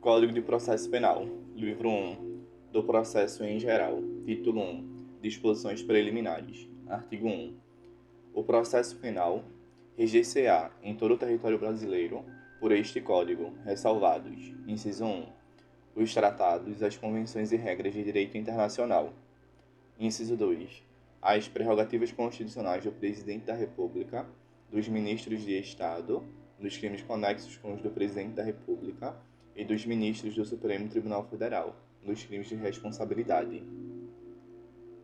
Código de Processo Penal, livro 1, do processo em geral, título 1, disposições preliminares, artigo 1. O processo penal reger-se-á em todo o território brasileiro por este Código, ressalvados: inciso 1, os tratados, as convenções e regras de direito internacional. Inciso 2, as prerrogativas constitucionais do Presidente da República, dos ministros de Estado, dos crimes conexos com os do Presidente da República e dos ministros do Supremo Tribunal Federal, nos crimes de responsabilidade.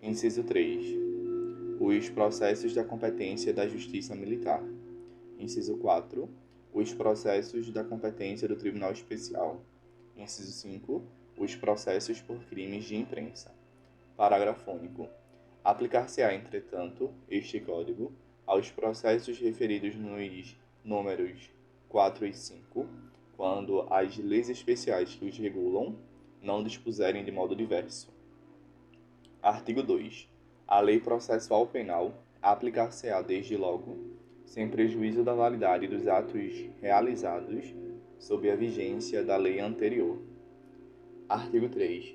Inciso 3, os processos da competência da Justiça Militar. Inciso 4, os processos da competência do Tribunal Especial. Inciso 5, os processos por crimes de imprensa. Parágrafo único. Aplicar-se-á, entretanto, este Código aos processos referidos nos números 4 e 5, quando as leis especiais que os regulam não dispuserem de modo diverso. Artigo 2. A Lei Processual Penal aplicar-se-á desde logo, sem prejuízo da validade dos atos realizados sob a vigência da lei anterior. Artigo 3.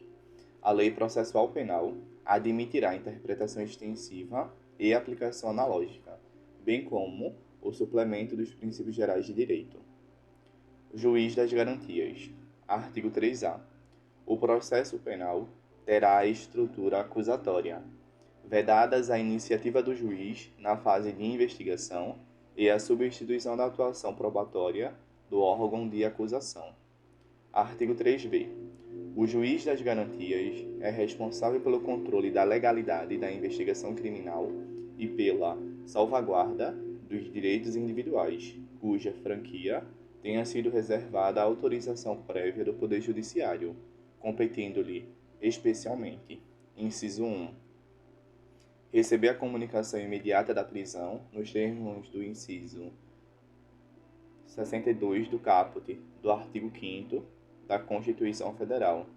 A Lei Processual Penal admitirá interpretação extensiva e aplicação analógica, bem como o suplemento dos princípios gerais de direito. Juiz das Garantias. Artigo 3A. O processo penal terá a estrutura acusatória, vedadas a iniciativa do juiz na fase de investigação e a substituição da atuação probatória do órgão de acusação. Artigo 3b. O juiz das garantias é responsável pelo controle da legalidade da investigação criminal e pela salvaguarda dos direitos individuais, cuja franquia tenha sido reservada à autorização prévia do Poder Judiciário, competendo-lhe especialmente: inciso 1. Receber a comunicação imediata da prisão nos termos do inciso 62 do caput do artigo 5º da Constituição Federal.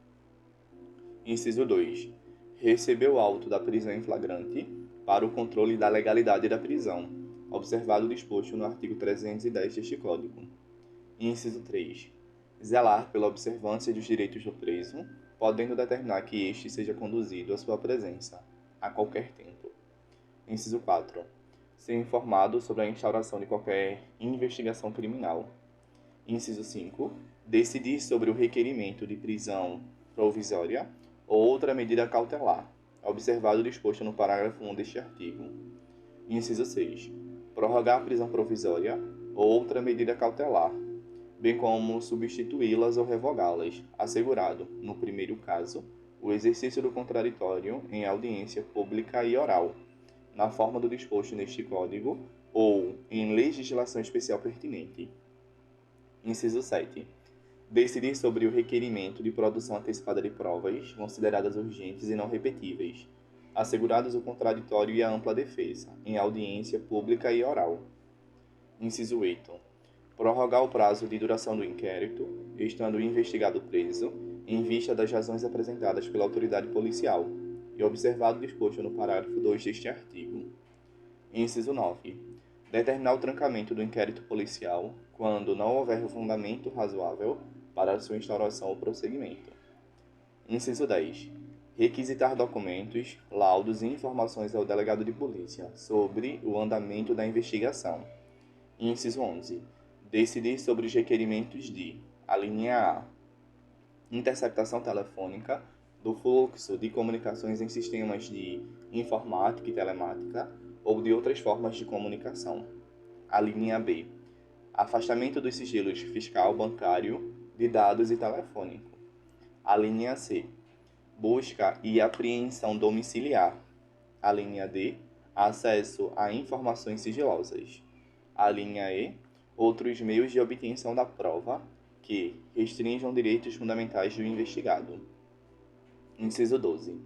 Inciso 2. Receber o auto da prisão em flagrante para o controle da legalidade da prisão, observado o disposto no artigo 310 deste Código. Inciso 3. Zelar pela observância dos direitos do preso, podendo determinar que este seja conduzido à sua presença, a qualquer tempo. Inciso 4. Ser informado sobre a instauração de qualquer investigação criminal. Inciso 5. Decidir sobre o requerimento de prisão provisória ou outra medida cautelar, observado o disposto no parágrafo 1 deste artigo. Inciso 6. Prorrogar a prisão provisória ou outra medida cautelar, bem como substituí-las ou revogá-las, assegurado, no primeiro caso, o exercício do contraditório em audiência pública e oral, na forma do disposto neste Código ou em legislação especial pertinente. Inciso 7. Decidir sobre o requerimento de produção antecipada de provas consideradas urgentes e não repetíveis, assegurados o contraditório e a ampla defesa, em audiência pública e oral. Inciso 8. Prorrogar o prazo de duração do inquérito, estando o investigado preso, em vista das razões apresentadas pela autoridade policial, e observado o disposto no parágrafo 2 deste artigo. Inciso 9. Determinar o trancamento do inquérito policial quando não houver fundamento razoável para sua instauração ou prosseguimento. Inciso 10. Requisitar documentos, laudos e informações ao delegado de polícia sobre o andamento da investigação. Inciso 11. Decidir sobre os requerimentos de: alínea A. Interceptação telefônica do fluxo de comunicações em sistemas de informática e telemática ou de outras formas de comunicação. Alínea B. Afastamento dos sigilos fiscal, bancário, de dados e telefônico. Alínea C. Busca e apreensão domiciliar. Alínea D. Acesso a informações sigilosas. Alínea E. Outros meios de obtenção da prova que restringam direitos fundamentais do investigado. Inciso 12.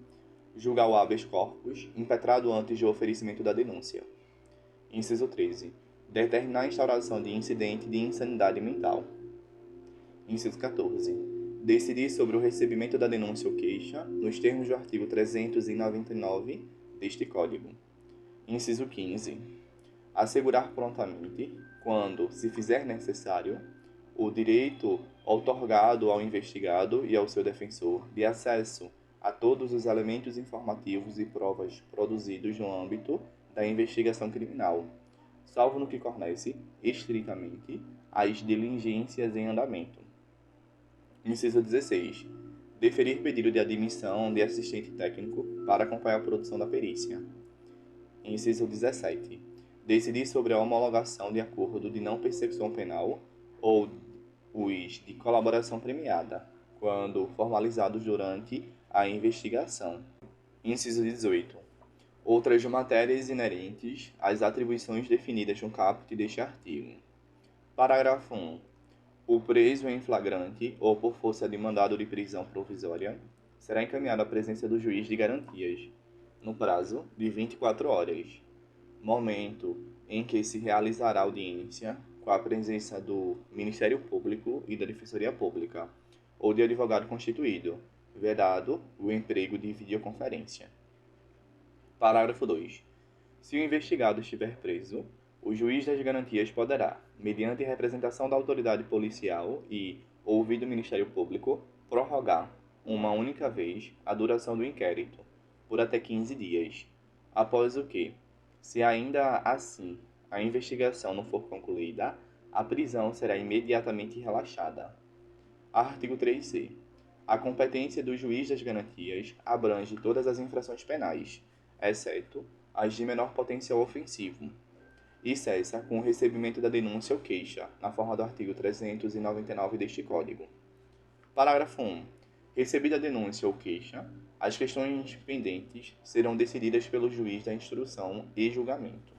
Julgar o habeas corpus impetrado antes do oferecimento da denúncia. Inciso 13. Determinar a instauração de incidente de insanidade mental. Inciso 14. Decidir sobre o recebimento da denúncia ou queixa nos termos do artigo 399 deste Código. Inciso 15. Assegurar prontamente, quando se fizer necessário, o direito outorgado ao investigado e ao seu defensor de acesso a todos os elementos informativos e provas produzidos no âmbito da investigação criminal, salvo no que concerne estritamente às diligências em andamento. Inciso 16. Deferir pedido de admissão de assistente técnico para acompanhar a produção da perícia. Inciso 17. Decidir sobre a homologação de acordo de não persecução penal ou os de colaboração premiada, quando formalizados durante a investigação. Inciso 18. Outras matérias inerentes às atribuições definidas no caput deste artigo. Parágrafo 1. O preso em flagrante ou por força de mandado de prisão provisória será encaminhado à presença do juiz de garantias, no prazo de 24 horas, momento em que se realizará audiência com a presença do Ministério Público e da Defensoria Pública, ou de advogado constituído, vedado o emprego de videoconferência. Parágrafo 2. Se o investigado estiver preso, o juiz das garantias poderá, mediante representação da autoridade policial e ouvido o Ministério Público, prorrogar, uma única vez, a duração do inquérito, por até 15 dias, após o que, se ainda assim a investigação não for concluída, a prisão será imediatamente relaxada. Artigo 3c. A competência do juiz das garantias abrange todas as infrações penais, exceto as de menor potencial ofensivo, e cessa com o recebimento da denúncia ou queixa, na forma do artigo 399 deste Código. Parágrafo 1. Recebida a denúncia ou queixa, as questões pendentes serão decididas pelo juiz da instrução e julgamento.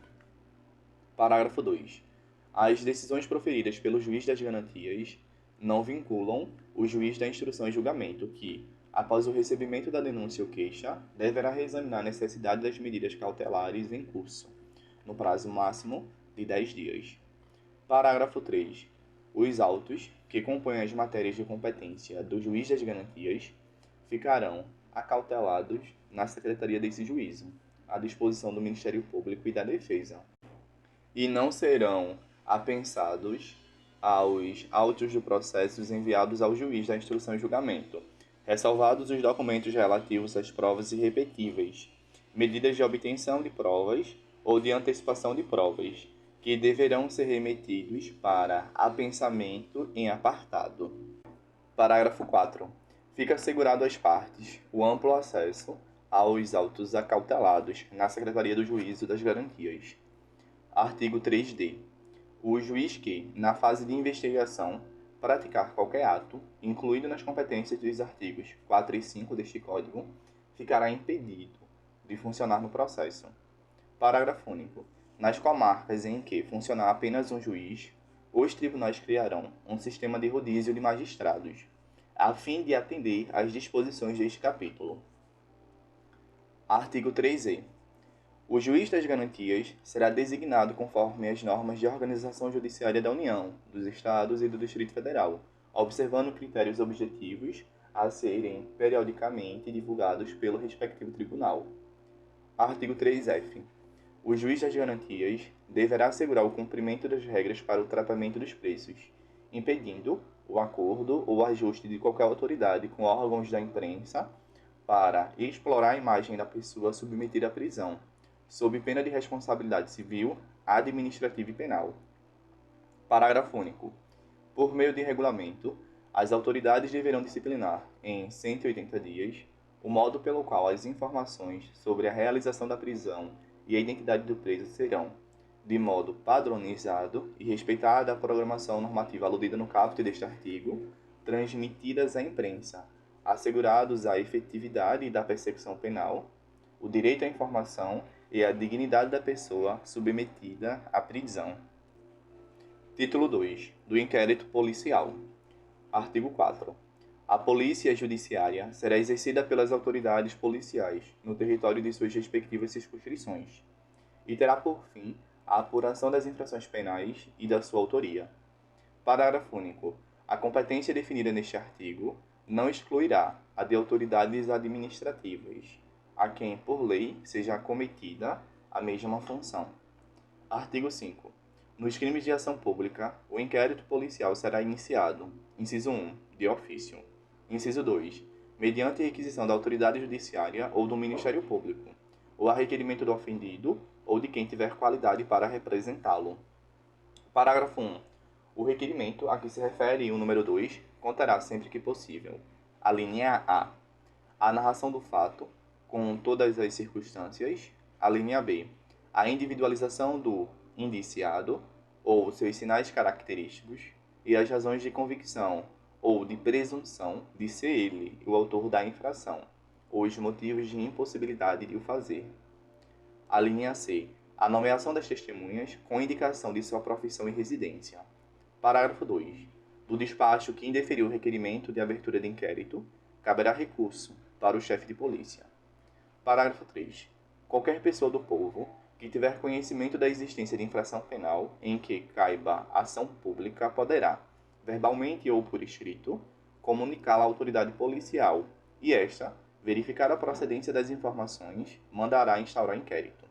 Parágrafo 2. As decisões proferidas pelo juiz das garantias não vinculam o juiz da instrução e julgamento, que, após o recebimento da denúncia ou queixa, deverá reexaminar a necessidade das medidas cautelares em curso, no prazo máximo de 10 dias. Parágrafo 3. Os autos, que compõem as matérias de competência do juiz das garantias, ficarão acautelados na Secretaria desse juízo, à disposição do Ministério Público e da Defesa, e não serão apensados aos autos do processo enviados ao juiz da instrução e julgamento, ressalvados os documentos relativos às provas irrepetíveis, medidas de obtenção de provas ou de antecipação de provas, que deverão ser remetidos para apensamento em apartado. Parágrafo 4. Fica assegurado às partes o amplo acesso aos autos acautelados na Secretaria do Juízo das Garantias. Artigo 3d. O juiz que, na fase de investigação, praticar qualquer ato, incluído nas competências dos artigos 4 e 5 deste Código, ficará impedido de funcionar no processo. Parágrafo único. Nas comarcas em que funcionar apenas um juiz, os tribunais criarão um sistema de rodízio de magistrados, a fim de atender às disposições deste capítulo. Artigo 3e. O juiz das garantias será designado conforme as normas de organização judiciária da União, dos Estados e do Distrito Federal, observando critérios objetivos a serem periodicamente divulgados pelo respectivo tribunal. Artigo 3f. O juiz das garantias deverá assegurar o cumprimento das regras para o tratamento dos preços, impedindo o acordo ou ajuste de qualquer autoridade com órgãos da imprensa para explorar a imagem da pessoa submetida à prisão, sob pena de responsabilidade civil, administrativa e penal. Parágrafo único. Por meio de regulamento, as autoridades deverão disciplinar, em 180 dias, o modo pelo qual as informações sobre a realização da prisão e a identidade do preso serão, de modo padronizado e respeitada a programação normativa aludida no caput deste artigo, transmitidas à imprensa, assegurados a efetividade da persecução penal, o direito à informação e a dignidade da pessoa submetida à prisão. Título 2. Do inquérito policial. Artigo 4. A polícia judiciária será exercida pelas autoridades policiais no território de suas respectivas circunscrições e terá por fim a apuração das infrações penais e da sua autoria. Parágrafo único. A competência definida neste artigo não excluirá a de autoridades administrativas, a quem, por lei, seja acometida a mesma função. Artigo 5. Nos crimes de ação pública, o inquérito policial será iniciado, inciso 1, de ofício. Inciso 2, mediante requisição da autoridade judiciária ou do Ministério Público, ou a requerimento do ofendido ou de quem tiver qualidade para representá-lo. Parágrafo 1. O requerimento a que se refere o número 2 conterá sempre que possível: a linha A narração do fato, com todas as circunstâncias; a linha B, a individualização do indiciado ou seus sinais característicos e as razões de convicção ou de presunção de ser ele o autor da infração, ou os motivos de impossibilidade de o fazer; a linha C, a nomeação das testemunhas com indicação de sua profissão e residência. Parágrafo 2. Do despacho que indeferiu o requerimento de abertura de inquérito, caberá recurso para o chefe de polícia. Parágrafo 3. Qualquer pessoa do povo que tiver conhecimento da existência de infração penal em que caiba ação pública poderá, verbalmente ou por escrito, comunicá-la à autoridade policial e esta, verificar a procedência das informações, mandará instaurar inquérito.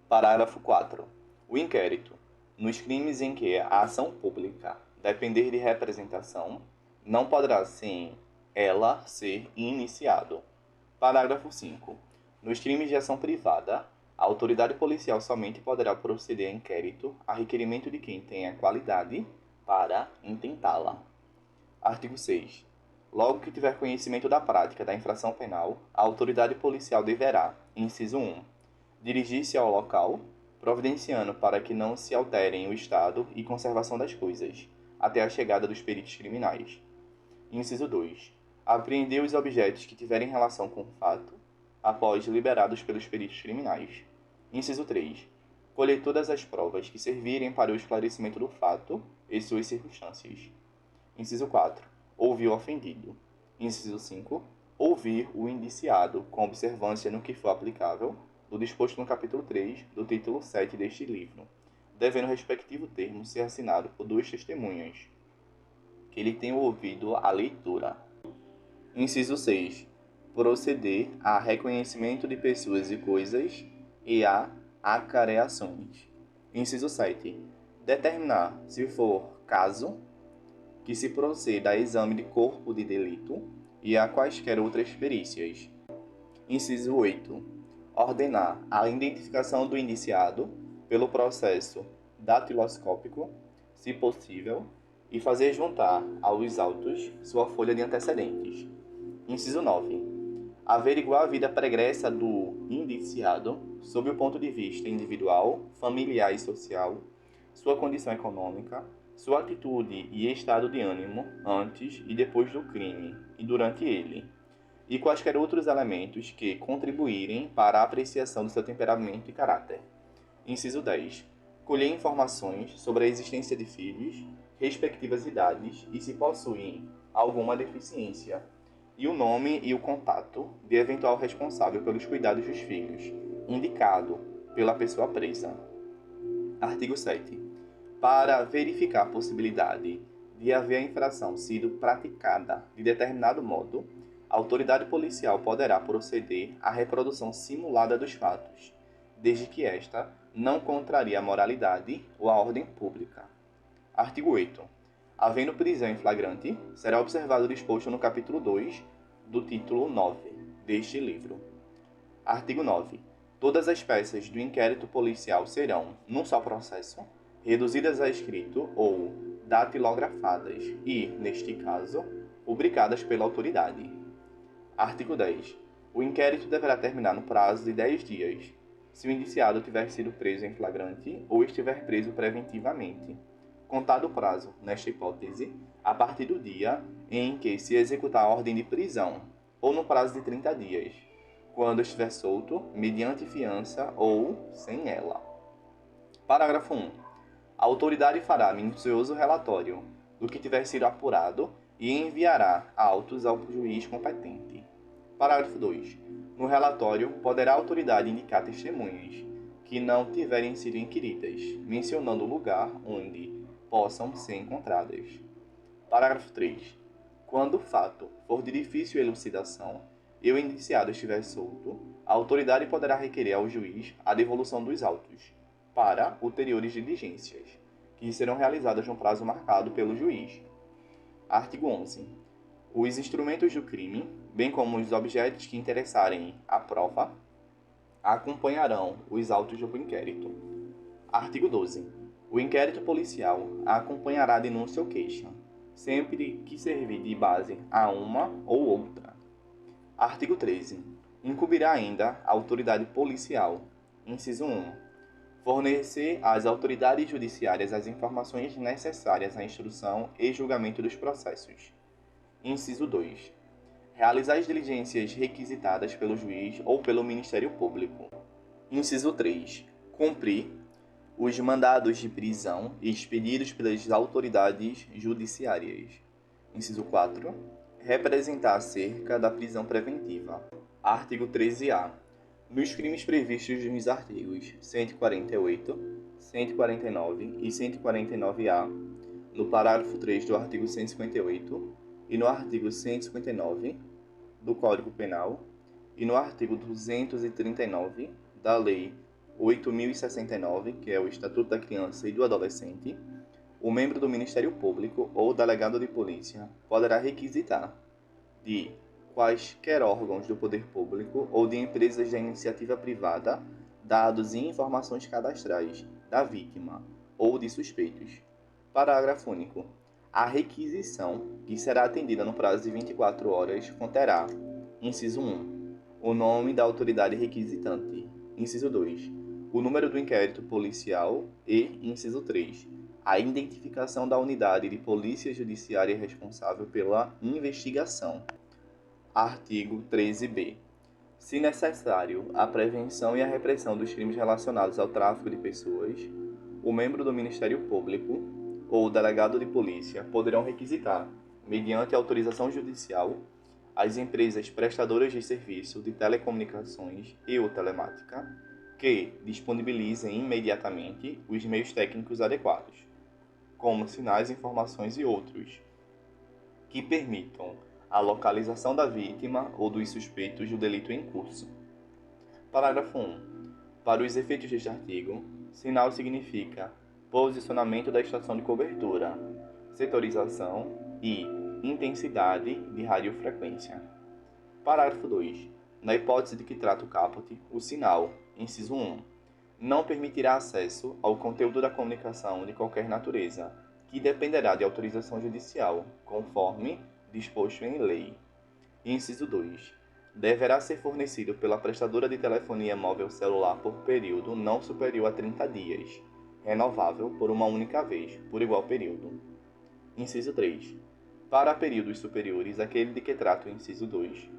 Parágrafo 4. O inquérito, nos crimes em que a ação pública depender de representação, não poderá, sem ela, ser iniciado. Parágrafo 5. Nos crimes de ação privada, a autoridade policial somente poderá proceder a inquérito a requerimento de quem tenha qualidade para intentá-la. Artigo 6. Logo que tiver conhecimento da prática da infração penal, a autoridade policial deverá, inciso 1, dirigir-se ao local, providenciando para que não se alterem o estado e conservação das coisas, até a chegada dos peritos criminais. Inciso 2. Apreender os objetos que tiverem relação com o fato, após liberados pelos peritos criminais. Inciso 3. Colher todas as provas que servirem para o esclarecimento do fato e suas circunstâncias. Inciso 4. Ouvir o ofendido. Inciso 5. Ouvir o indiciado, com observância no que for aplicável, do disposto no capítulo 3 do título 7 deste livro, devendo o respectivo termo ser assinado por 2 testemunhas, que lhe tenham ouvido a leitura. Inciso 6. Proceder a reconhecimento de pessoas e coisas e a acareações. Inciso 7. Determinar, se for caso, que se proceda a exame de corpo de delito e a quaisquer outras perícias. Inciso 8. Ordenar a identificação do indiciado pelo processo datiloscópico, se possível, e fazer juntar aos autos sua folha de antecedentes. Inciso 9. Averiguar a vida pregressa do indiciado sob o ponto de vista individual, familiar e social, sua condição econômica, sua atitude e estado de ânimo antes e depois do crime e durante ele, e quaisquer outros elementos que contribuírem para a apreciação do seu temperamento e caráter. Inciso 10. Colher informações sobre a existência de filhos, respectivas idades e se possuem alguma deficiência, e o nome e o contato de eventual responsável pelos cuidados dos filhos, indicado pela pessoa presa. Artigo 7. Para verificar a possibilidade de haver a infração sido praticada de determinado modo, a autoridade policial poderá proceder à reprodução simulada dos fatos, desde que esta não contrarie a moralidade ou a ordem pública. Artigo 8. Havendo prisão em flagrante, será observado o disposto no capítulo 2 do título 9 deste livro. Artigo 9. Todas as peças do inquérito policial serão, num só processo, reduzidas a escrito ou datilografadas e, neste caso, publicadas pela autoridade. Artigo 10. O inquérito deverá terminar no prazo de 10 dias, se o indiciado tiver sido preso em flagrante ou estiver preso preventivamente, contado o prazo, nesta hipótese, a partir do dia em que se executar a ordem de prisão, ou no prazo de 30 dias, quando estiver solto, mediante fiança ou sem ela. Parágrafo 1. A autoridade fará minucioso relatório do que tiver sido apurado e enviará autos ao juiz competente. Parágrafo 2. No relatório, poderá a autoridade indicar testemunhas que não tiverem sido inquiridas, mencionando o lugar onde possam ser encontradas. Parágrafo 3. Quando o fato for de difícil elucidação e o indiciado estiver solto, a autoridade poderá requerer ao juiz a devolução dos autos, para ulteriores diligências, que serão realizadas no prazo marcado pelo juiz. Artigo 11. Os instrumentos do crime, bem como os objetos que interessarem a prova, acompanharão os autos do inquérito. Artigo 12. O inquérito policial acompanhará a denúncia ou queixa, sempre que servir de base a uma ou outra. Artigo 13. Incumbirá ainda a autoridade policial, inciso 1, fornecer às autoridades judiciárias as informações necessárias à instrução e julgamento dos processos. Inciso 2. Realizar as diligências requisitadas pelo juiz ou pelo Ministério Público. Inciso 3. Cumprir os mandados de prisão expedidos pelas autoridades judiciárias. Inciso 4. Representar acerca da prisão preventiva. Artigo 13-A. Nos crimes previstos nos artigos 148, 149 e 149-A, no parágrafo 3 do artigo 158 e no artigo 159 do Código Penal e no artigo 239 da Lei 8.069, que é o Estatuto da Criança e do Adolescente, o membro do Ministério Público ou delegado de polícia poderá requisitar de quaisquer órgãos do poder público ou de empresas da iniciativa privada dados e informações cadastrais da vítima ou de suspeitos. Parágrafo único. A requisição, que será atendida no prazo de 24 horas, conterá: inciso 1. O nome da autoridade requisitante. Inciso 2. O número do inquérito policial e, inciso 3. A identificação da unidade de polícia judiciária responsável pela investigação. Artigo 13b. Se necessário, a prevenção e a repressão dos crimes relacionados ao tráfico de pessoas, o membro do Ministério Público ou o delegado de polícia poderão requisitar, mediante autorização judicial, as empresas prestadoras de serviço de telecomunicações e ou telemática que disponibilizem imediatamente os meios técnicos adequados, como sinais, informações e outros, que permitam a localização da vítima ou dos suspeitos do delito em curso. Parágrafo 1. Para os efeitos deste artigo, sinal significa posicionamento da estação de cobertura, setorização e intensidade de radiofrequência. Parágrafo 2. Na hipótese de que trata o caput, o sinal, inciso 1, não permitirá acesso ao conteúdo da comunicação de qualquer natureza, que dependerá de autorização judicial, conforme disposto em lei. Inciso 2. Deverá ser fornecido pela prestadora de telefonia móvel celular por período não superior a 30 dias, renovável por uma única vez, por igual período. Inciso 3. Para períodos superiores àquele de que trata o inciso 2,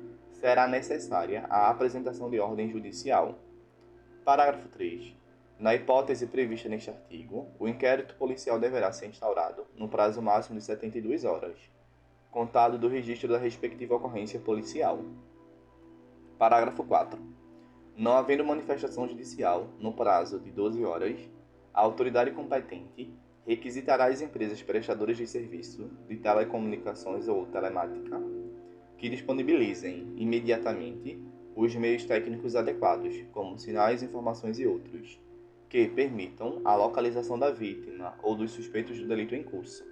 será necessária a apresentação de ordem judicial. Parágrafo 3. Na hipótese prevista neste artigo, o inquérito policial deverá ser instaurado no prazo máximo de 72 horas, contado do registro da respectiva ocorrência policial. Parágrafo 4. Não havendo manifestação judicial no prazo de 12 horas, a autoridade competente requisitará as empresas prestadoras de serviço de telecomunicações ou telemática que disponibilizem imediatamente os meios técnicos adequados, como sinais, informações e outros, que permitam a localização da vítima ou dos suspeitos do delito em curso,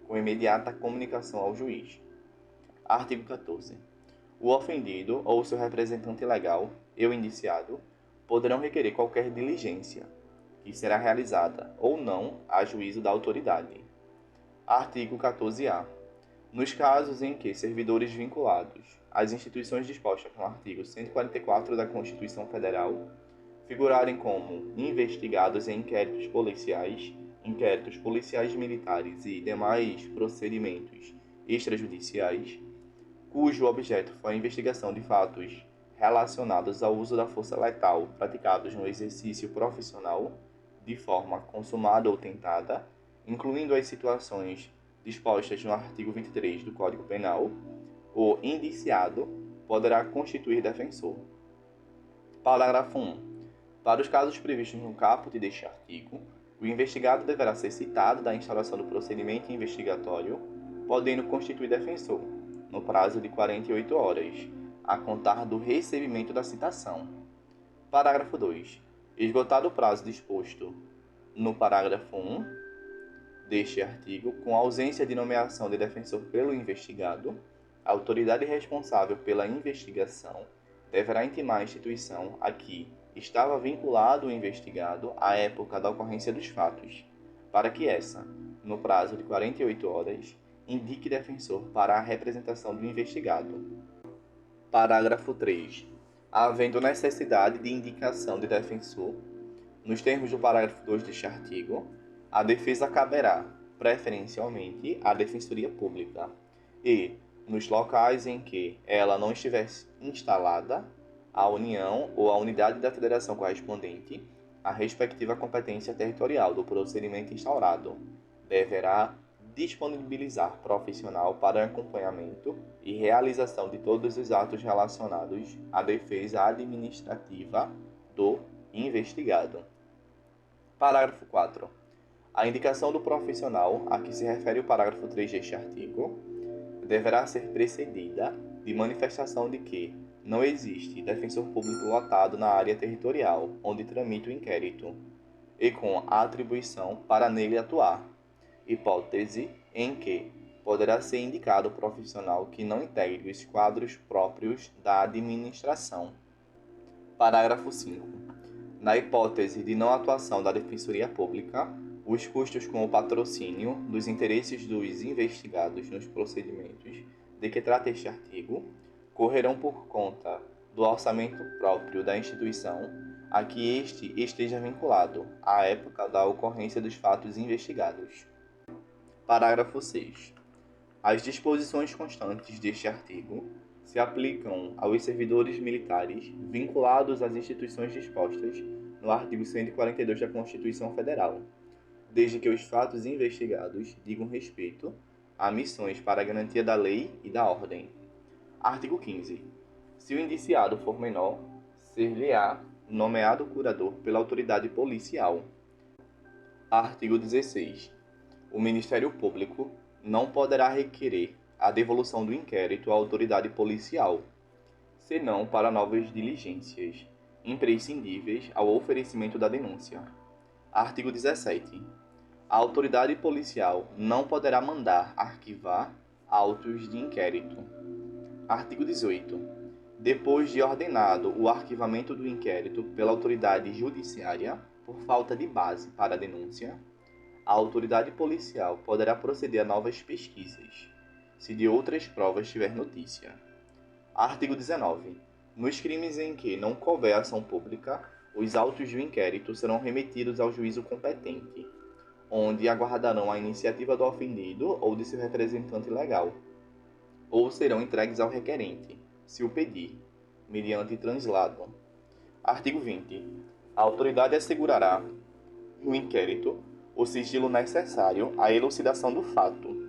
com imediata comunicação ao juiz. Artigo 14. O ofendido ou seu representante legal e o indiciado poderão requerer qualquer diligência, que será realizada ou não a juízo da autoridade. Artigo 14-A. Nos casos em que servidores vinculados às instituições dispostas no artigo 144 da Constituição Federal figurarem como investigados em inquéritos policiais militares e demais procedimentos extrajudiciais, cujo objeto for a investigação de fatos relacionados ao uso da força letal praticados no exercício profissional de forma consumada ou tentada, incluindo as situações dispostas no artigo 23 do Código Penal, o indiciado poderá constituir defensor. Parágrafo 1. Para os casos previstos no caput deste artigo, o investigado deverá ser citado da instauração do procedimento investigatório, podendo constituir defensor, no prazo de 48 horas, a contar do recebimento da citação. Parágrafo 2. Esgotado o prazo disposto no parágrafo 1, deste artigo, com ausência de nomeação de defensor pelo investigado, a autoridade responsável pela investigação deverá intimar a instituição a que estava vinculado o investigado à época da ocorrência dos fatos, para que essa, no prazo de 48 horas, indique defensor para a representação do investigado. Parágrafo 3. Havendo necessidade de indicação de defensor, nos termos do parágrafo 2 deste artigo, a defesa caberá, preferencialmente, à Defensoria Pública e, nos locais em que ela não estiver instalada, à União ou à unidade da Federação correspondente, a respectiva competência territorial do procedimento instaurado, deverá disponibilizar profissional para acompanhamento e realização de todos os atos relacionados à defesa administrativa do investigado. Parágrafo 4. A indicação do profissional a que se refere o parágrafo 3 deste artigo deverá ser precedida de manifestação de que não existe defensor público lotado na área territorial onde tramita o inquérito e com a atribuição para nele atuar, hipótese em que poderá ser indicado profissional que não integre os quadros próprios da administração. Parágrafo 5. Na hipótese de não atuação da Defensoria Pública, os custos com o patrocínio dos interesses dos investigados nos procedimentos de que trata este artigo correrão por conta do orçamento próprio da instituição a que este esteja vinculado à época da ocorrência dos fatos investigados. Parágrafo 6. As disposições constantes deste artigo se aplicam aos servidores militares vinculados às instituições dispostas no artigo 142 da Constituição Federal, desde que os fatos investigados digam respeito a missões para a garantia da lei e da ordem. Artigo 15. Se o indiciado for menor, ser-lhe-á nomeado curador pela autoridade policial. Artigo 16. O Ministério Público não poderá requerer a devolução do inquérito à autoridade policial, senão para novas diligências, imprescindíveis ao oferecimento da denúncia. Artigo 17. A autoridade policial não poderá mandar arquivar autos de inquérito. Artigo 18. Depois de ordenado o arquivamento do inquérito pela autoridade judiciária por falta de base para a denúncia, a autoridade policial poderá proceder a novas pesquisas, se de outras provas tiver notícia. Artigo 19. Nos crimes em que não couber ação pública, os autos do inquérito serão remetidos ao juízo competente, onde aguardarão a iniciativa do ofendido ou de seu representante legal, ou serão entregues ao requerente, se o pedir, mediante translado. Artigo 20. A autoridade assegurará, no inquérito, o sigilo necessário à elucidação do fato,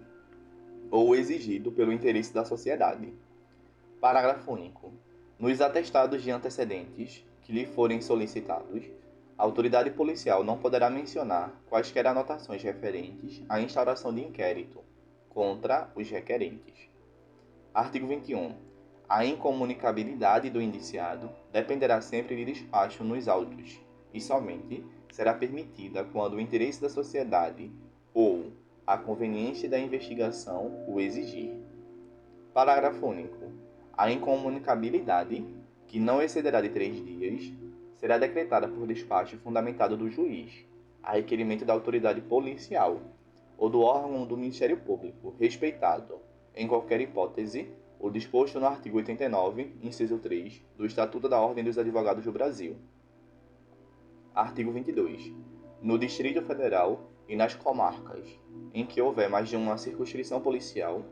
ou exigido pelo interesse da sociedade. Parágrafo único. Nos atestados de antecedentes que lhe forem solicitados, a autoridade policial não poderá mencionar quaisquer anotações referentes à instauração de inquérito contra os requerentes. Artigo 21. A incomunicabilidade do indiciado dependerá sempre de despacho nos autos e somente será permitida quando o interesse da sociedade ou a conveniência da investigação o exigir. Parágrafo único. A incomunicabilidade, que não excederá de 3 dias, será decretada por despacho fundamentado do juiz, a requerimento da autoridade policial ou do órgão do Ministério Público, respeitado, em qualquer hipótese, o disposto no artigo 89, inciso 3, do Estatuto da Ordem dos Advogados do Brasil. Artigo 22. No Distrito Federal e nas comarcas em que houver mais de uma circunscrição policial,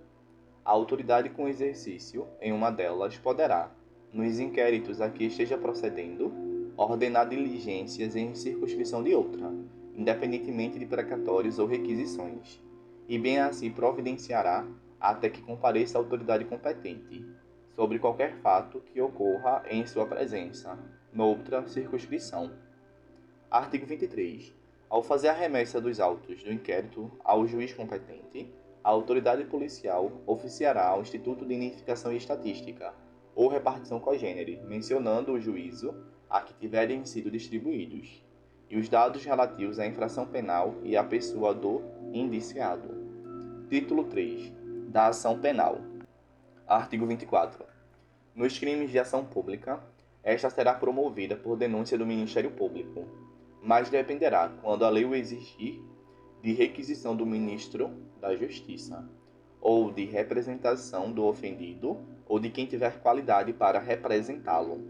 a autoridade com exercício em uma delas poderá, nos inquéritos a que esteja procedendo, ordenar diligências em circunscrição de outra, independentemente de precatórios ou requisições, e bem assim providenciará até que compareça a autoridade competente, sobre qualquer fato que ocorra em sua presença, noutra circunscrição. Artigo 23. Ao fazer a remessa dos autos do inquérito ao juiz competente, a autoridade policial oficiará ao Instituto de Identificação e Estatística, ou repartição cogênere, mencionando o juízo a que tiverem sido distribuídos, e os dados relativos à infração penal e à pessoa do indiciado. Título 3. Da ação penal. Artigo 24. Nos crimes de ação pública, esta será promovida por denúncia do Ministério Público, mas dependerá, quando a lei o exigir, de requisição do Ministro da Justiça, ou de representação do ofendido ou de quem tiver qualidade para representá-lo.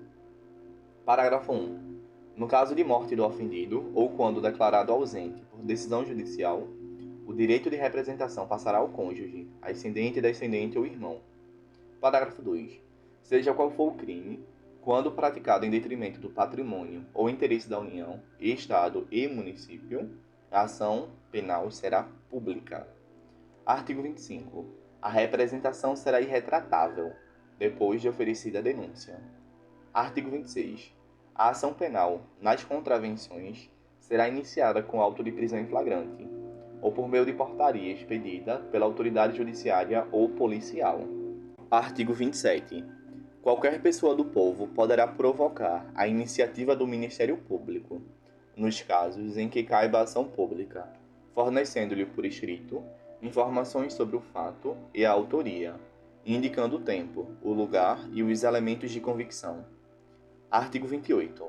Parágrafo 1. No caso de morte do ofendido, ou quando declarado ausente por decisão judicial, o direito de representação passará ao cônjuge, ascendente, descendente ou irmão. Parágrafo 2. Seja qual for o crime, quando praticado em detrimento do patrimônio ou interesse da União, Estado e município, a ação penal será pública. Artigo 25. A representação será irretratável, depois de oferecida a denúncia. Artigo 26. A ação penal, nas contravenções, será iniciada com auto de prisão em flagrante, ou por meio de portaria expedida pela autoridade judiciária ou policial. Artigo 27. Qualquer pessoa do povo poderá provocar a iniciativa do Ministério Público, nos casos em que caiba a ação pública, fornecendo-lhe por escrito informações sobre o fato e a autoria, indicando o tempo, o lugar e os elementos de convicção. Artigo 28.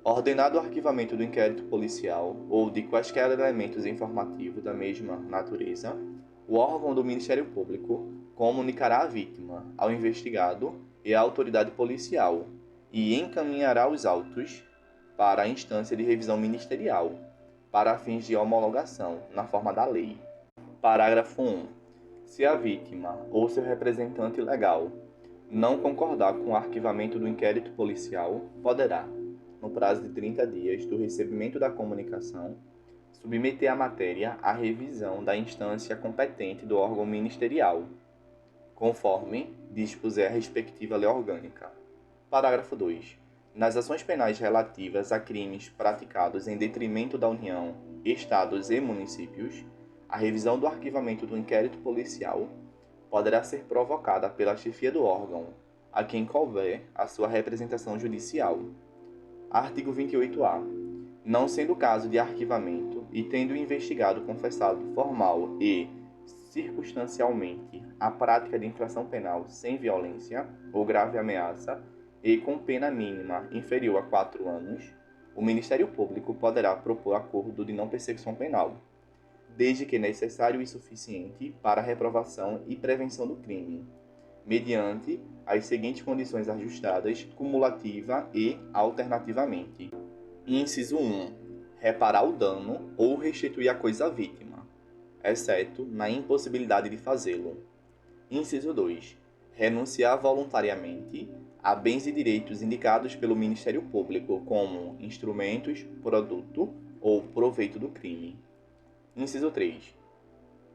Ordenado o arquivamento do inquérito policial ou de quaisquer elementos informativos da mesma natureza, o órgão do Ministério Público comunicará à vítima, ao investigado e à autoridade policial e encaminhará os autos para a instância de revisão ministerial, para fins de homologação, na forma da lei. Parágrafo 1. Se a vítima ou seu representante legal não concordar com o arquivamento do inquérito policial, poderá, no prazo de 30 dias do recebimento da comunicação, submeter a matéria à revisão da instância competente do órgão ministerial, conforme dispuser a respectiva lei orgânica. Parágrafo 2. Nas ações penais relativas a crimes praticados em detrimento da União, Estados e municípios, a revisão do arquivamento do inquérito policial poderá ser provocada pela chefia do órgão, a quem couber a sua representação judicial. Artigo 28-A. Não sendo caso de arquivamento e tendo o investigado confessado formal e circunstancialmente a prática de infração penal sem violência ou grave ameaça e com pena mínima inferior a 4 anos, o Ministério Público poderá propor acordo de não persecução penal, desde que necessário e suficiente para a reprovação e prevenção do crime, mediante as seguintes condições ajustadas cumulativa e alternativamente. Inciso 1. Reparar o dano ou restituir a coisa à vítima, exceto na impossibilidade de fazê-lo. Inciso 2. Renunciar voluntariamente a bens e direitos indicados pelo Ministério Público como instrumentos, produto ou proveito do crime. Inciso 3.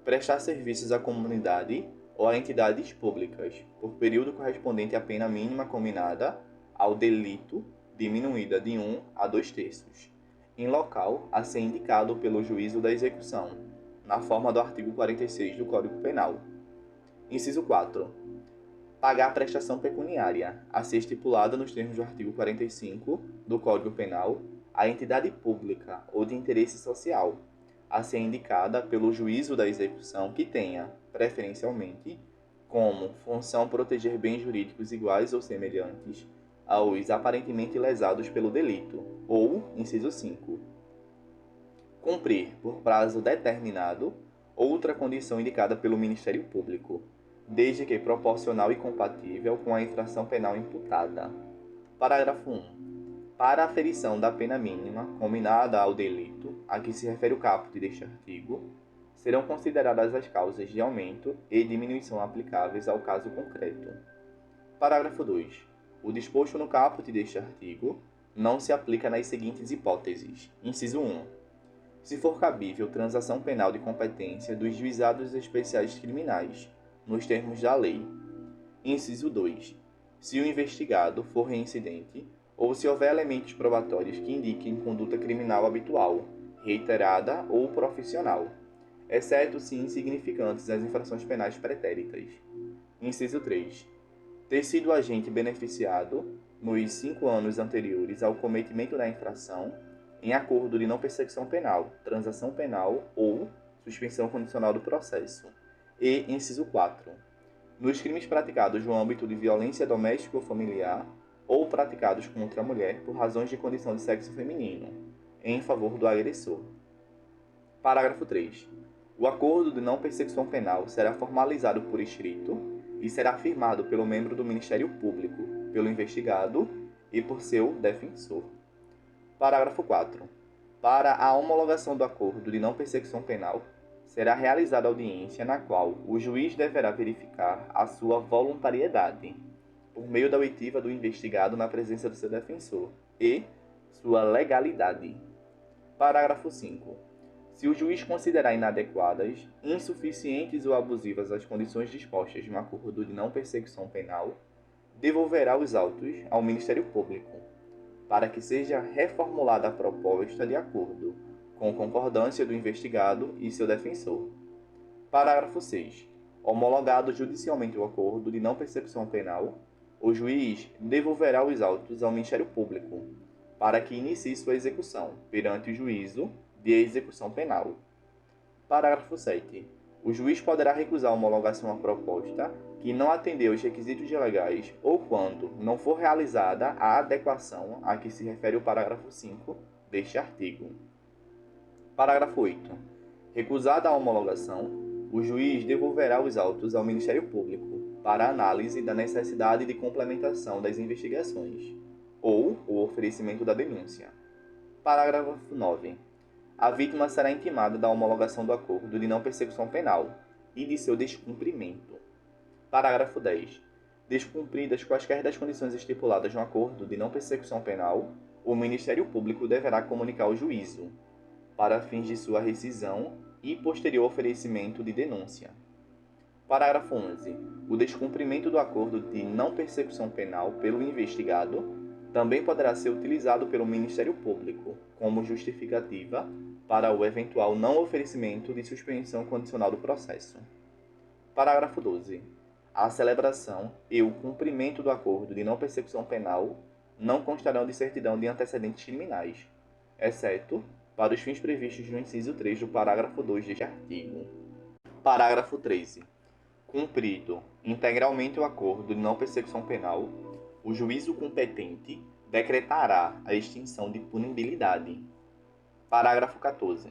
Prestar serviços à comunidade ou a entidades públicas, por período correspondente à pena mínima combinada ao delito, diminuída de 1 a 2/3, em local a ser indicado pelo juízo da execução, na forma do artigo 46 do Código Penal. Inciso 4. Pagar a prestação pecuniária, a ser estipulada nos termos do artigo 45 do Código Penal, à entidade pública ou de interesse social, a ser indicada pelo juízo da execução que tenha, preferencialmente, como função proteger bens jurídicos iguais ou semelhantes aos aparentemente lesados pelo delito, ou, inciso 5, cumprir, por prazo determinado, outra condição indicada pelo Ministério Público, desde que proporcional e compatível com a infração penal imputada. Parágrafo 1. Para a aferição da pena mínima combinada ao delito a que se refere o caput deste artigo, serão consideradas as causas de aumento e diminuição aplicáveis ao caso concreto. Parágrafo 2. O disposto no caput deste artigo não se aplica nas seguintes hipóteses. Inciso 1. Se for cabível transação penal de competência dos juizados especiais criminais, nos termos da lei. Inciso 2. Se o investigado for reincidente ou se houver elementos probatórios que indiquem conduta criminal habitual, reiterada ou profissional, exceto se insignificantes as infrações penais pretéritas. Inciso 3. Ter sido agente beneficiado nos 5 anos anteriores ao cometimento da infração em acordo de não persecução penal, transação penal ou suspensão condicional do processo. E, inciso 4, nos crimes praticados no âmbito de violência doméstica ou familiar ou praticados contra a mulher por razões de condição de sexo feminino, em favor do agressor. Parágrafo 3. O acordo de não persecução penal será formalizado por escrito e será firmado pelo membro do Ministério Público, pelo investigado e por seu defensor. Parágrafo 4. Para a homologação do acordo de não persecução penal, será realizada audiência na qual o juiz deverá verificar a sua voluntariedade, por meio da oitiva do investigado na presença do seu defensor, e sua legalidade. Parágrafo 5. Se o juiz considerar inadequadas, insuficientes ou abusivas as condições dispostas no acordo de não persecução penal, devolverá os autos ao Ministério Público, para que seja reformulada a proposta de acordo, com concordância do investigado e seu defensor. Parágrafo 6. Homologado judicialmente o acordo de não persecução penal, o juiz devolverá os autos ao Ministério Público, para que inicie sua execução perante o juízo de execução penal. Parágrafo 7. O juiz poderá recusar a homologação à proposta que não atender aos requisitos legais ou quando não for realizada a adequação a que se refere o parágrafo 5 deste artigo. Parágrafo 8. Recusada a homologação, o juiz devolverá os autos ao Ministério Público para análise da necessidade de complementação das investigações ou o oferecimento da denúncia. Parágrafo 9. A vítima será intimada da homologação do acordo de não persecução penal e de seu descumprimento. Parágrafo 10. Descumpridas quaisquer das condições estipuladas no acordo de não persecução penal, o Ministério Público deverá comunicar ao juízo, para fins de sua rescisão e posterior oferecimento de denúncia. Parágrafo 11. O descumprimento do acordo de não persecução penal pelo investigado também poderá ser utilizado pelo Ministério Público como justificativa para o eventual não oferecimento de suspensão condicional do processo. Parágrafo 12. A celebração e o cumprimento do acordo de não persecução penal não constarão de certidão de antecedentes criminais, exceto para os fins previstos no inciso 3 do parágrafo 2 deste artigo. Parágrafo 13. Cumprido integralmente o acordo de não persecução penal, o juízo competente decretará a extinção de punibilidade. Parágrafo 14.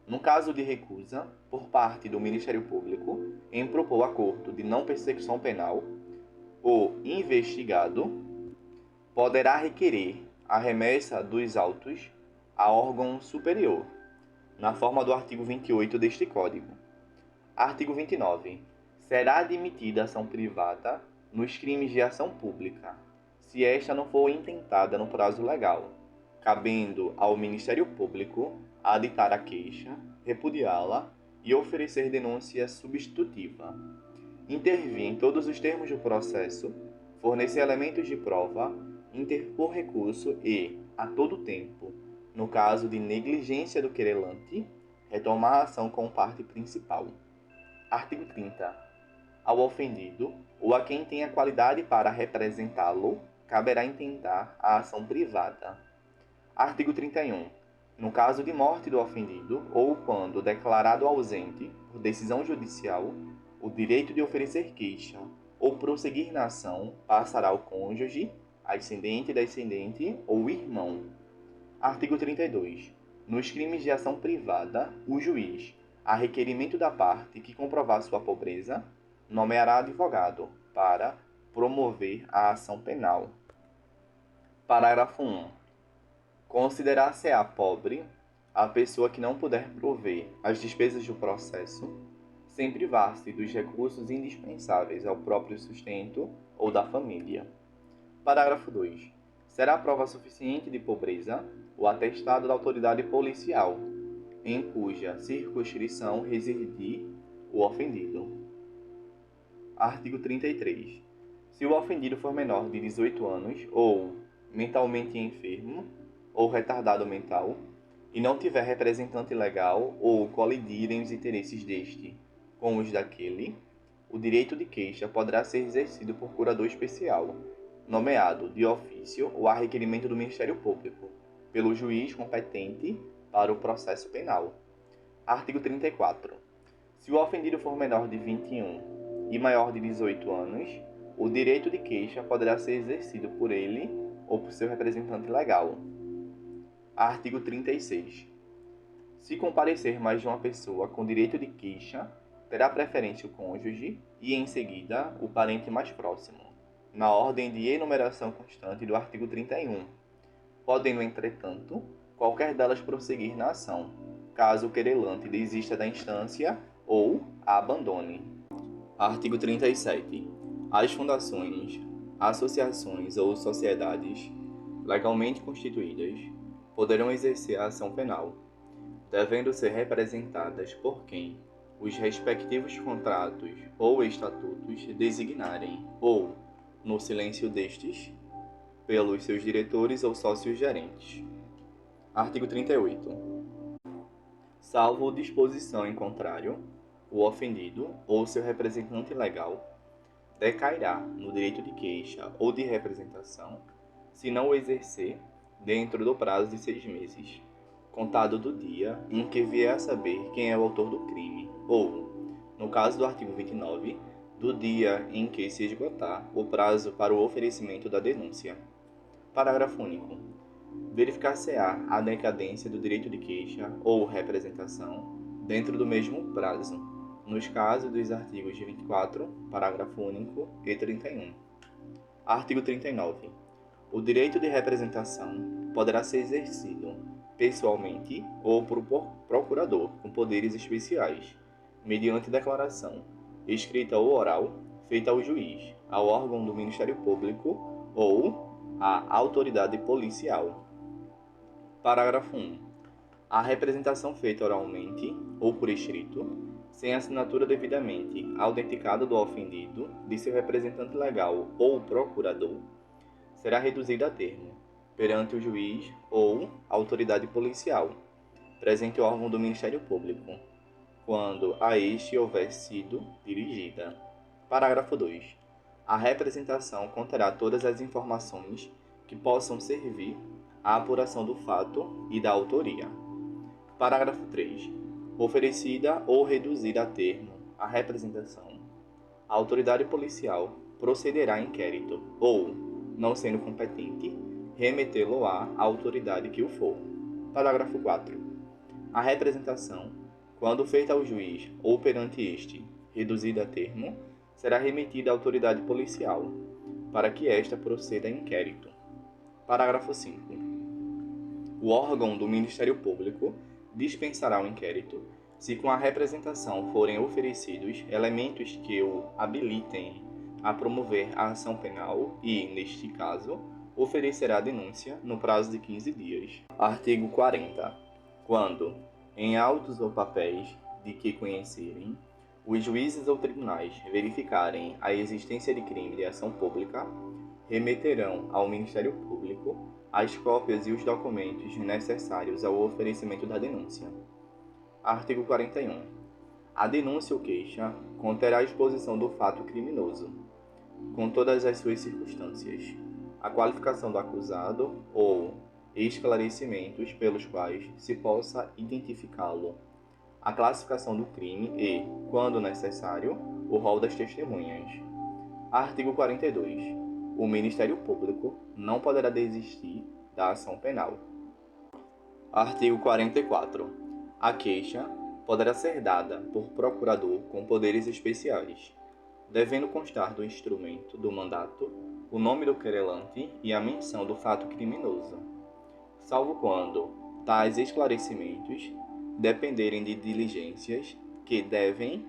No caso de recusa, por parte do Ministério Público, em propor acordo de não persecução penal, o investigado poderá requerer a remessa dos autos a órgão superior, na forma do artigo 28 deste Código. Artigo 29. Será admitida ação privada nos crimes de ação pública, se esta não for intentada no prazo legal, cabendo ao Ministério Público aditar a queixa, repudiá-la e oferecer denúncia substitutiva, intervir em todos os termos do processo, fornecer elementos de prova, interpor recurso e, a todo tempo, no caso de negligência do querelante, retomar a ação com parte principal. Artigo 30. Ao ofendido, ou a quem tenha qualidade para representá-lo, caberá intentar a ação privada. Artigo 31. No caso de morte do ofendido, ou quando declarado ausente por decisão judicial, o direito de oferecer queixa ou prosseguir na ação passará ao cônjuge, ascendente, descendente ou irmão. Artigo 32. Nos crimes de ação privada, o juiz, a requerimento da parte que comprovar sua pobreza, nomeará advogado para promover a ação penal. Parágrafo 1. Considerar-se-á pobre a pessoa que não puder prover as despesas do processo, sem privar-se dos recursos indispensáveis ao próprio sustento ou da família. Parágrafo 2. Será prova suficiente de pobreza o atestado da autoridade policial, em cuja circunscrição residir o ofendido. Artigo 33. Se o ofendido for menor de 18 anos ou mentalmente enfermo ou retardado mental e não tiver representante legal ou colidirem os interesses deste com os daquele, o direito de queixa poderá ser exercido por curador especial, nomeado de ofício ou a requerimento do Ministério Público, pelo juiz competente para o processo penal. Artigo 34. Se o ofendido for menor de 21 e maior de 18 anos, o direito de queixa poderá ser exercido por ele ou por seu representante legal. Artigo 36. Se comparecer mais de uma pessoa com direito de queixa, terá preferência o cônjuge e, em seguida, o parente mais próximo, na ordem de enumeração constante do artigo 31, podendo, entretanto, qualquer delas prosseguir na ação, caso o querelante desista da instância ou a abandone. Artigo 37. As fundações, associações ou sociedades legalmente constituídas poderão exercer a ação penal, devendo ser representadas por quem os respectivos contratos ou estatutos designarem, ou, no silêncio destes, pelos seus diretores ou sócios gerentes. Artigo 38. Salvo disposição em contrário, o ofendido ou seu representante legal decairá no direito de queixa ou de representação, se não o exercer dentro do prazo de 6 meses, contado do dia em que vier a saber quem é o autor do crime, ou, no caso do artigo 29, do dia em que se esgotar o prazo para o oferecimento da denúncia. Parágrafo único. Verificar-se-á a decadência do direito de queixa ou representação dentro do mesmo prazo, nos casos dos artigos 24, parágrafo único e 31. Artigo 39. O direito de representação poderá ser exercido pessoalmente ou por procurador com poderes especiais, mediante declaração, escrita ou oral, feita ao juiz, ao órgão do Ministério Público ou à autoridade policial. Parágrafo 1. A representação feita oralmente ou por escrito, sem assinatura devidamente autenticada do ofendido, de seu representante legal ou procurador, será reduzida a termo, perante o juiz ou autoridade policial, presente órgão do Ministério Público, quando a este houver sido dirigida. Parágrafo 2. A representação conterá todas as informações que possam servir à apuração do fato e da autoria. Parágrafo 3. Oferecida ou reduzida a termo a representação, a autoridade policial procederá a inquérito ou, não sendo competente, remetê-lo-á à autoridade que o for. Parágrafo 4. A representação, quando feita ao juiz ou perante este, reduzida a termo, será remetida à autoridade policial, para que esta proceda a inquérito. Parágrafo 5. O órgão do Ministério Público dispensará o inquérito se com a representação forem oferecidos elementos que o habilitem a promover a ação penal e, neste caso, oferecerá a denúncia no prazo de 15 dias. Artigo 40. Quando, em autos ou papéis de que conhecerem, os juízes ou tribunais verificarem a existência de crime de ação pública, remeterão ao Ministério Público as cópias e os documentos necessários ao oferecimento da denúncia. Artigo 41. A denúncia ou queixa conterá a exposição do fato criminoso, com todas as suas circunstâncias, a qualificação do acusado ou esclarecimentos pelos quais se possa identificá-lo, a classificação do crime e, quando necessário, o rol das testemunhas. Artigo 42. O Ministério Público não poderá desistir da ação penal. Artigo 44. A queixa poderá ser dada por procurador com poderes especiais, devendo constar do instrumento do mandato o nome do querelante e a menção do fato criminoso, salvo quando tais esclarecimentos dependerem de diligências que devem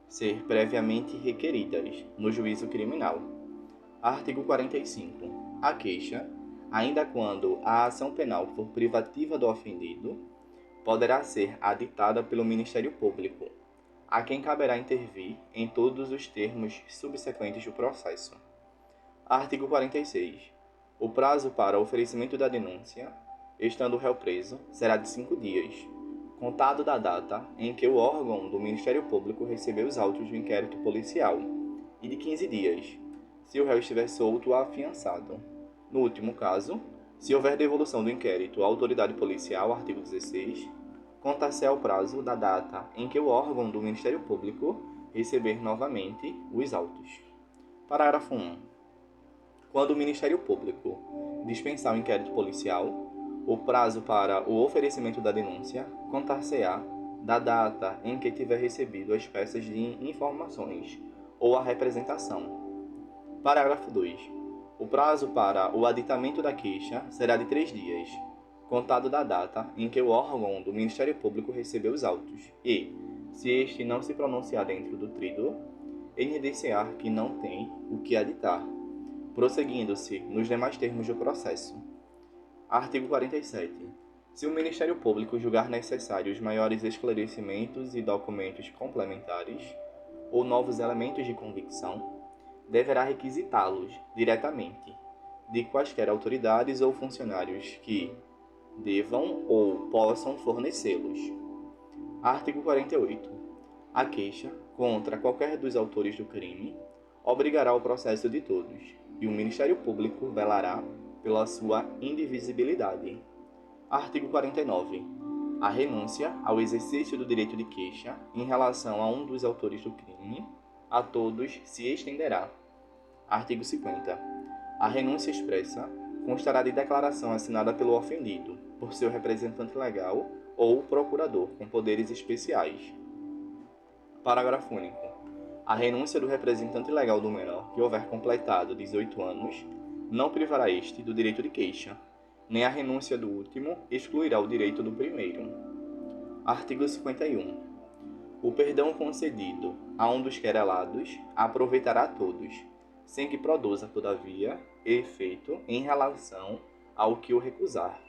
ser previamente requeridas no juízo criminal. Artigo 45. A queixa, ainda quando a ação penal for privativa do ofendido, poderá ser aditada pelo Ministério Público, a quem caberá intervir em todos os termos subsequentes do processo. Artigo 46. O prazo para oferecimento da denúncia, estando o réu preso, será de 5 dias, contado da data em que o órgão do Ministério Público recebeu os autos do inquérito policial, e de 15 dias, se o réu estiver solto ou afiançado. No último caso, Se houver devolução do inquérito à autoridade policial, artigo 16, contar-se-á o prazo da data em que o órgão do Ministério Público receber novamente os autos. Parágrafo 1. Quando o Ministério Público dispensar o inquérito policial, o prazo para o oferecimento da denúncia contar-se-á da data em que tiver recebido as peças de informações ou a representação. Parágrafo 2. O prazo para o aditamento da queixa será de 3 dias, contado da data em que o órgão do Ministério Público recebeu os autos e, se este não se pronunciar dentro do tríduo, evidenciar que não tem o que aditar, prosseguindo-se nos demais termos do processo. Artigo 47. Se o Ministério Público julgar necessários maiores esclarecimentos e documentos complementares ou novos elementos de convicção, deverá requisitá-los diretamente de quaisquer autoridades ou funcionários que devam ou possam fornecê-los. Artigo 48. A queixa contra qualquer dos autores do crime obrigará o processo de todos, e o Ministério Público velará pela sua indivisibilidade. Artigo 49. A renúncia ao exercício do direito de queixa em relação a um dos autores do crime a todos se estenderá. Artigo 50. A renúncia expressa constará de declaração assinada pelo ofendido, por seu representante legal ou procurador com poderes especiais. Parágrafo único. A renúncia do representante legal do menor que houver completado 18 anos não privará este do direito de queixa, nem a renúncia do último excluirá o direito do primeiro. Artigo 51. O perdão concedido a um dos querelados aproveitará a todos, sem que produza, todavia, efeito em relação ao que o recusar.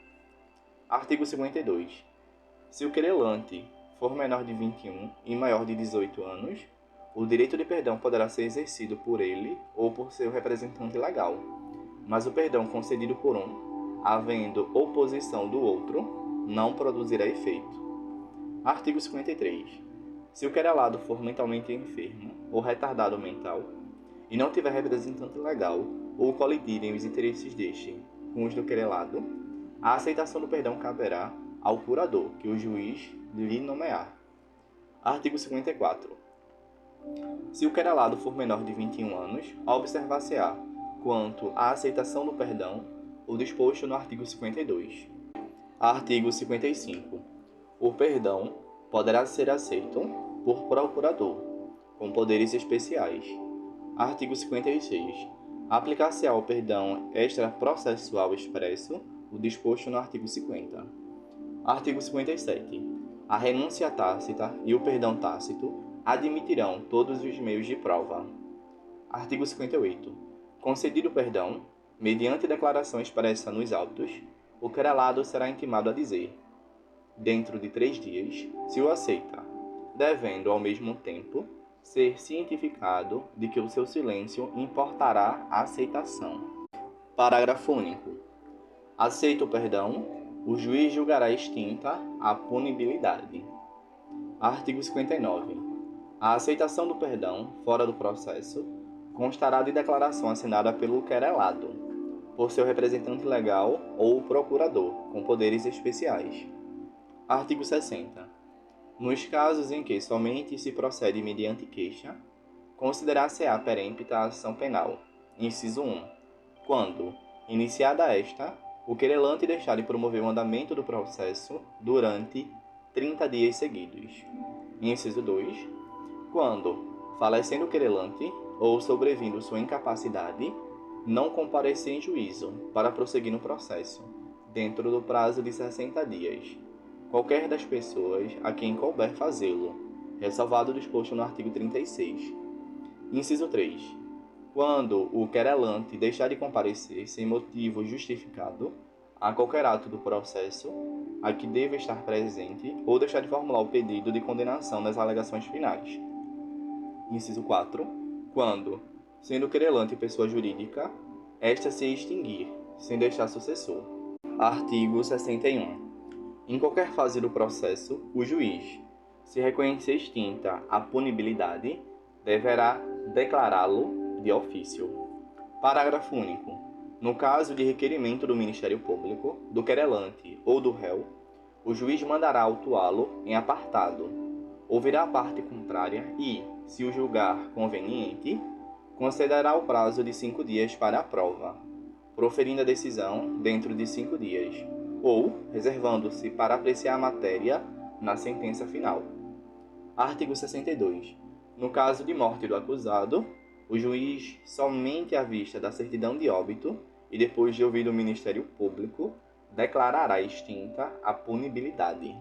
Artigo 52. Se o querelante for menor de 21 e maior de 18 anos, o direito de perdão poderá ser exercido por ele ou por seu representante legal, mas o perdão concedido por um, havendo oposição do outro, não produzirá efeito. Artigo 53. Se o querelado for mentalmente enfermo ou retardado mental, e não tiver representante legal ou colidirem os interesses deste com os do querelado, a aceitação do perdão caberá ao curador, que o juiz lhe nomear. Artigo 54. Se o querelado for menor de 21 anos, observar-se-á, quanto à aceitação do perdão, o disposto no artigo 52. Artigo 55. O perdão poderá ser aceito por procurador, com poderes especiais. Artigo 56. Aplicar-se ao perdão extraprocessual expresso o disposto no artigo 50. Artigo 57. A renúncia tácita e o perdão tácito admitirão todos os meios de prova. Artigo 58. Concedido o perdão, mediante declaração expressa nos autos, o querelado será intimado a dizer, dentro de 3 dias, se o aceita, devendo, ao mesmo tempo, ser cientificado de que o seu silêncio importará a aceitação. Parágrafo único. Aceito o perdão, o juiz julgará extinta a punibilidade. Artigo 59. A aceitação do perdão, fora do processo, constará de declaração assinada pelo querelado, por seu representante legal ou procurador, com poderes especiais. Artigo 60. Nos casos em que somente se procede mediante queixa, considerar-se-á perempta a ação penal. Inciso 1. Quando, iniciada esta, o querelante deixar de promover o andamento do processo durante 30 dias seguidos. Inciso 2. Quando, falecendo o querelante ou sobrevindo sua incapacidade, não comparecer em juízo para prosseguir no processo, dentro do prazo de 60 dias. Qualquer das pessoas a quem couber fazê-lo, ressalvado o disposto no artigo 36. Inciso 3. Quando o querelante deixar de comparecer sem motivo justificado a qualquer ato do processo a que deva estar presente ou deixar de formular o pedido de condenação nas alegações finais. Inciso 4. Quando, sendo o querelante pessoa jurídica, esta se extinguir, sem deixar sucessor. Artigo 61. Em qualquer fase do processo, o juiz, se reconhecer extinta a punibilidade, deverá declará-lo de ofício. Parágrafo único. No caso de requerimento do Ministério Público, do querelante ou do réu, o juiz mandará autuá-lo em apartado, ouvirá a parte contrária e, se o julgar conveniente, concederá o prazo de 5 dias para a prova, proferindo a decisão dentro de 5 dias, ou reservando-se para apreciar a matéria na sentença final. Artigo 62. No caso de morte do acusado, o juiz, somente à vista da certidão de óbito e depois de ouvir o Ministério Público, declarará extinta a punibilidade.